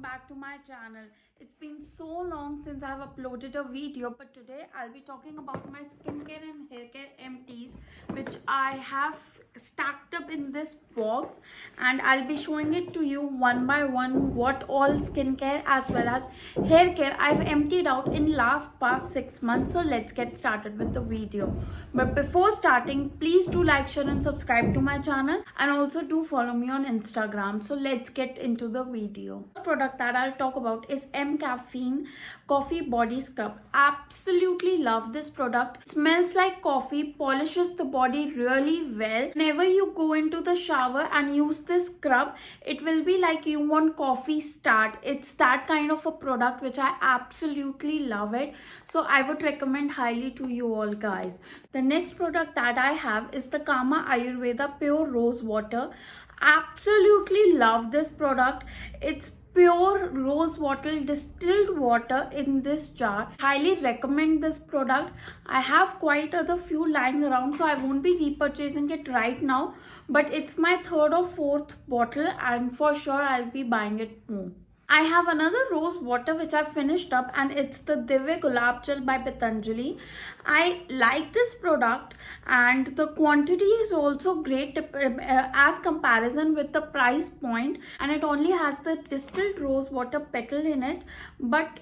back to my channel. It's been so long since I've uploaded a video, but today I'll be talking about my skincare and hair care empties which I have stacked up in this box, and I'll be showing it to you one by one what all skincare as well as hair care I've emptied out in past 6 months. So let's get started with the video. But before starting, please do like, share and subscribe to my channel, and also do follow me on Instagram. So let's get into the video. The product that I'll talk about is M Caffeine Coffee Body Scrub. Absolutely love this product. It smells like coffee, polishes the body really well. Whenever you go into the shower and use this scrub, it will be like you want coffee start. It's that kind of a product which I absolutely love it. So I would recommend highly to you all guys. The next product that I have is the Kama Ayurveda Pure Rose Water. Absolutely love this product. It's pure rose water, distilled water in this jar. Highly recommend this product. I have quite other few lying around, so I won't be repurchasing it right now, but it's my third or fourth bottle and for sure I'll be buying it more. I have another rose water which I finished up, and it's the Divya Gulab Jal by Patanjali. I like this product and the quantity is also great as comparison with the price point, and it only has the distilled rose water petal in it, but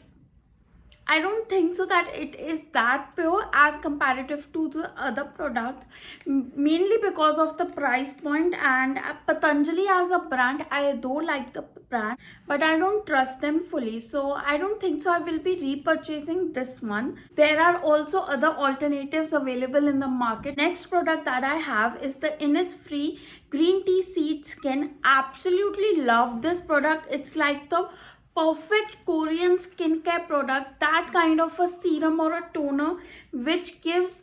I don't think so that it is that pure as comparative to the other products, mainly because of the price point. And Patanjali as a brand, I do like the brand, but I don't trust them fully, so I don't think so I will be repurchasing this one. There are also other alternatives available in the market. Next product that I have is the Innisfree Green Tea Seed Skin. Absolutely love this product. It's like the perfect Korean skincare product, that kind of a serum or a toner which gives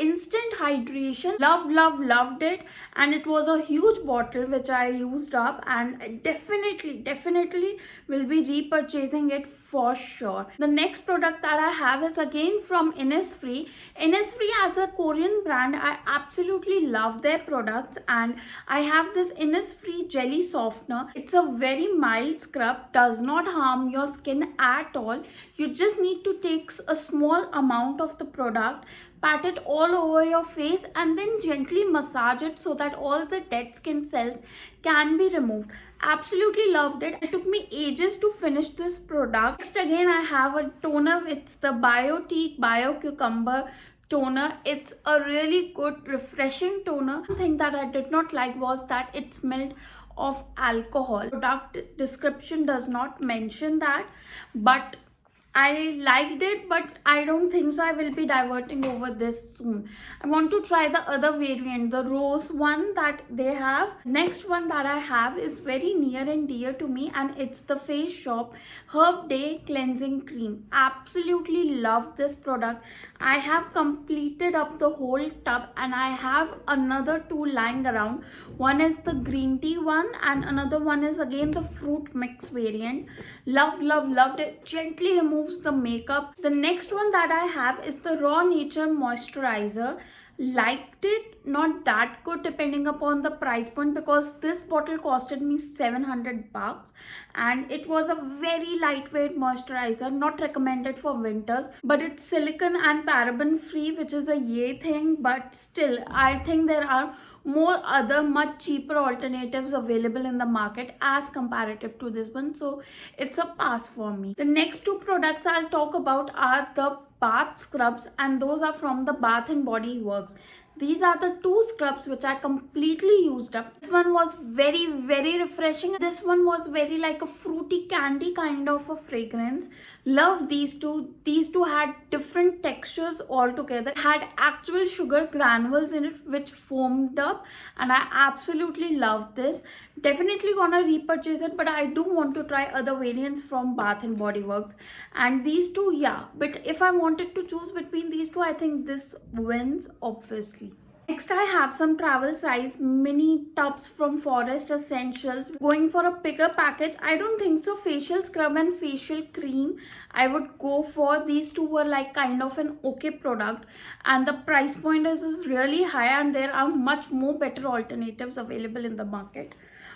instant hydration. Loved it, and it was a huge bottle which I used up, and I definitely will be repurchasing it for sure. The next product that I have is again from Innisfree. Innisfree as a Korean brand, I absolutely love their products, and I have this Innisfree Jelly Softener. It's a very mild scrub, does not harm your skin at all. You just need to take a small amount of the product, pat it all over your face, and then gently massage it so that all the dead skin cells can be removed. Absolutely loved it. It took me ages to finish this product. Next again I have a toner. It's the Biotique Bio Cucumber toner. It's a really good refreshing toner. One thing that I did not like was that it smelled of alcohol. Product description does not mention that, but I liked it, but I don't think so I will be diverting over this soon. I want to try the other variant, the rose one that they have. Next one that I have is very near and dear to me, and it's the Face Shop Herb Day Cleansing Cream. Absolutely love this product. I have completed up the whole tub, and I have another two lying around. One is the green tea one, and another one is again the fruit mix variant. Loved it. Gently removes the makeup. The next one that I have is the Raw Nature Moisturizer. Liked it, not that good depending upon the price point, because this bottle costed me 700 bucks, and it was a very lightweight moisturizer, not recommended for winters, but it's silicone and paraben free, which is a yay thing. But still, I think there are more other much cheaper alternatives available in the market as comparative to this one, so it's a pass for me. The next two products I'll talk about are the bath scrubs, and those are from the Bath and Body Works. These are the two scrubs which I completely used up. This one was very refreshing. This one was very like a fruity candy kind of a fragrance. Love these two. These two had different textures altogether. Had actual sugar granules in it which foamed up, and I absolutely loved this. Definitely gonna repurchase it, but I do want to try other variants from Bath and Body Works. And these two, yeah, but if I wanted to choose between these two, I think this wins obviously. Next, I have some travel size mini tubs from Forest Essentials. Going for a bigger package, I don't think so. Facial scrub and facial cream, I would go for. These two were like kind of an okay product, and the price point is really high, and there are much more better alternatives available in the market.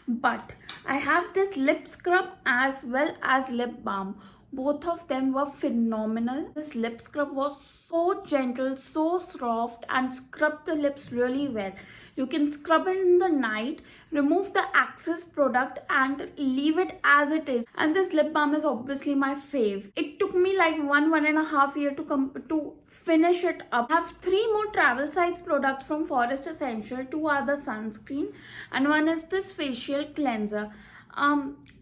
But I have this lip scrub as well as lip balm. Both of them were phenomenal. This lip scrub was so gentle, so soft, and scrubbed the lips really well. You can scrub it in the night, remove the excess product, and leave it as it is. And this lip balm is obviously my fave. It took me like 1.5 years to finish it up. I have 3 more travel size products from Forest Essential. 2 are the sunscreen, and one is this facial cleanser.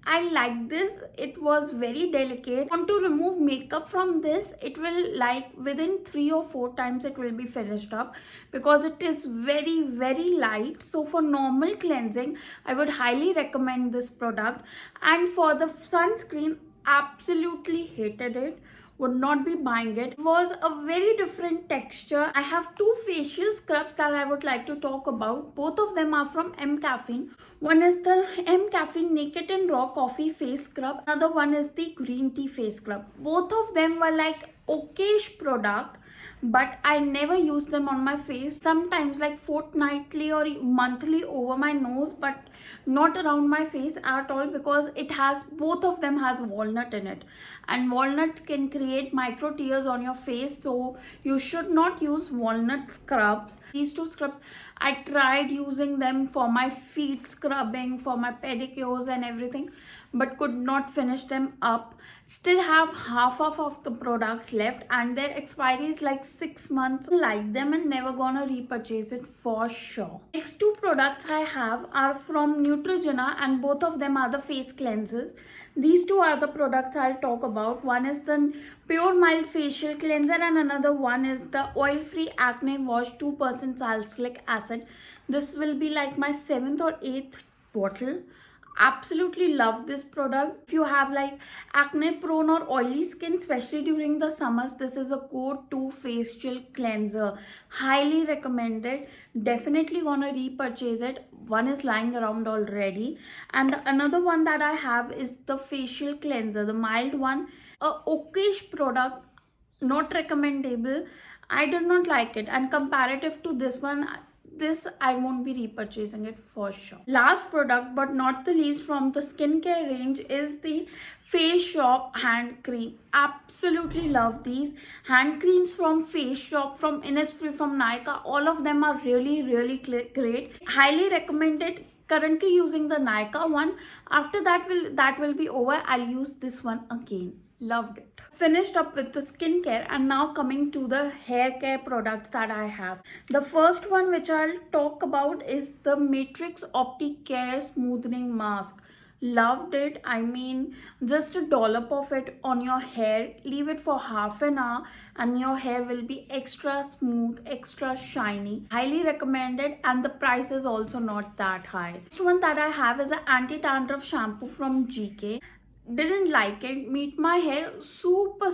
I like this. It was very delicate. Want to remove makeup from this, it will like within 3 or 4 times it will be finished up, because it is very light. So for normal cleansing, I would highly recommend this product. And for the sunscreen, absolutely hated it, would not be buying it. It was a very different texture. I have 2 facial scrubs that I would like to talk about. Both of them are from M Caffeine. One is the M Caffeine Naked and Raw Coffee Face Scrub. Another one is the Green Tea Face Scrub. Both of them were like okayish product, but I never use them on my face. Sometimes like fortnightly or monthly over my nose, but not around my face at all, because it has, both of them has walnut in it, and walnut can create micro tears on your face, so you should not use walnut scrubs. These 2 scrubs, I tried using them for my feet scrubbing, for my pedicures and everything, but could not finish them up. Still have half of the products left, and their expiry is like 6 months. Like them and never gonna repurchase it for sure. Next 2 products I have are from Neutrogena, and both of them are the face cleansers. These 2 are the products I'll talk about. One is the Pure Mild Facial Cleanser, and another one is the Oil Free Acne Wash 2% Salicylic Acid. This will be like my 7th or 8th bottle. Absolutely love this product. If you have like acne prone or oily skin, especially during the summers, this is a go-to facial cleanser. Highly recommended. Definitely gonna repurchase it. One is lying around already, and the another one that I have is the facial cleanser, the mild one. A okayish product, not recommendable. I did not like it, and comparative to this one, this I won't be repurchasing it for sure. Last product but not the least from the skincare range is the Face Shop hand cream. Absolutely love these hand creams from Face Shop, from Innisfree, from Nykaa. All of them are really great. Highly recommended. Currently using the Nykaa one. After that will be over, I'll use this one again. Loved it. Finished up with the skincare, and now coming to the hair care products that I have. The first one which I'll talk about is the Matrix Opti-Care Smoothing Mask. Loved it. I mean, just a dollop of it on your hair, leave it for half an hour, and your hair will be extra smooth, extra shiny. Highly recommended, and the price is also not that high. Next one that I have is an anti-dandruff shampoo from GK. Didn't like it. Made my hair super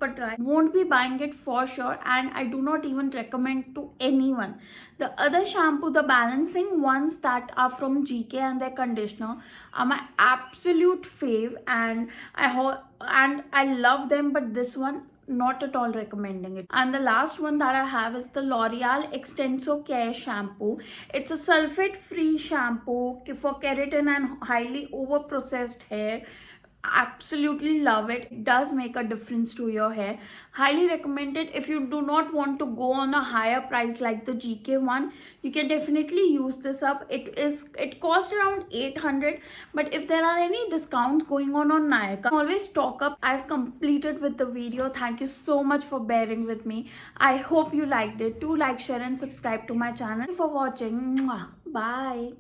dry. Won't be buying it for sure, and I do not even recommend to anyone. The other shampoo, the balancing ones that are from GK, and their conditioner are my absolute fave, and I love them, but this one not at all recommending it. And the last one that I have is the L'Oreal Extenso Care shampoo. It's a sulfate free shampoo for keratin and highly over processed hair. Absolutely love it. It does make a difference to your hair. Highly recommended. If you do not want to go on a higher price like the GK one, you can definitely use this up. It cost around 800, but if there are any discounts going on Nykaa, always stock up. I've completed with the video. Thank you so much for bearing with me. I hope you liked it. Do like, share and subscribe to my channel. Thank you for watching. Mwah. Bye.